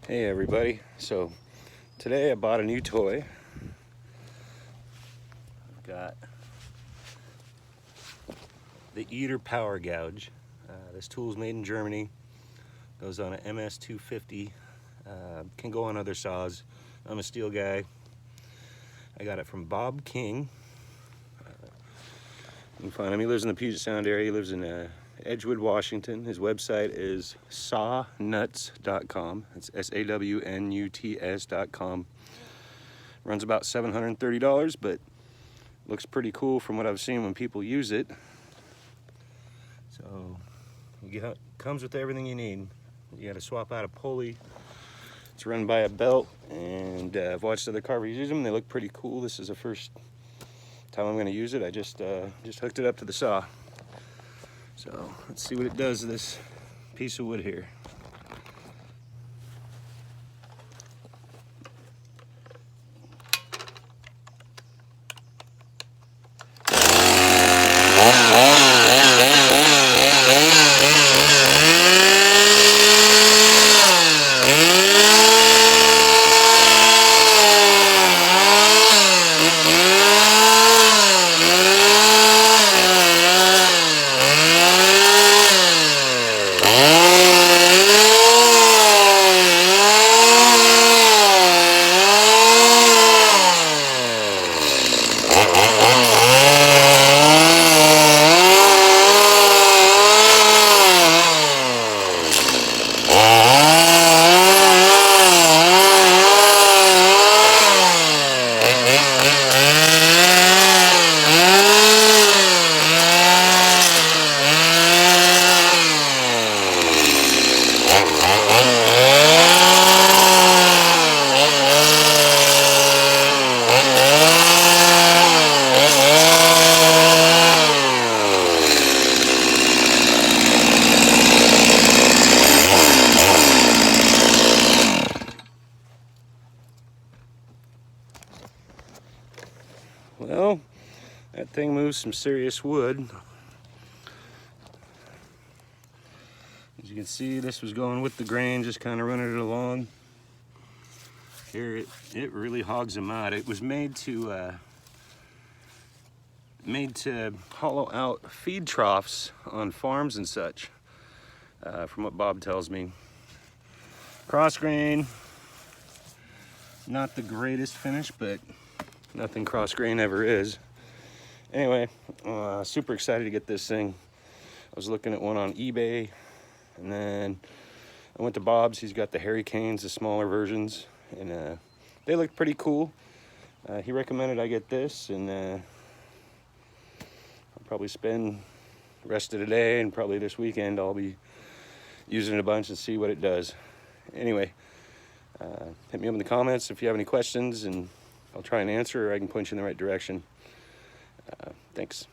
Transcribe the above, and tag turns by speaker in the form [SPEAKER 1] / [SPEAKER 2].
[SPEAKER 1] Hey everybody, so today I bought a new toy. I've got the Eder Power Gouge. This tool is made in Germany, goes on an MS-250, can go on other saws. I'm a steel guy. I got it from Bob King. You can find him, he lives in the Puget Sound area, he lives in Edgewood, Washington. His website is sawnuts.com. It's SAWNUTS.com. Runs about $730, but looks pretty cool from what I've seen when people use it. So comes with everything you need. You got to swap out a pulley. It's run by a belt, and I've watched other carvers use them. They look pretty cool. This is the first time I'm going to use it. I just hooked it up to the saw. So let's see what it does to this piece of wood here. Well, that thing moves some serious wood. As you can see, this was going with the grain, just kind of running it along. Here, it really hogs them out. It was made to hollow out feed troughs on farms and such, from what Bob tells me. Cross grain, not the greatest finish, but nothing cross grain ever is. Anyway, super excited to get this thing. I was looking at one on eBay, and then I went to Bob's. He's got the Hurricanes, the smaller versions, and they look pretty cool. He recommended I get this, and I'll probably spend the rest of the day and probably this weekend I'll be using it a bunch and see what it does. Anyway, hit me up in the comments if you have any questions, and I'll try and answer, or I can point you in the right direction. Thanks.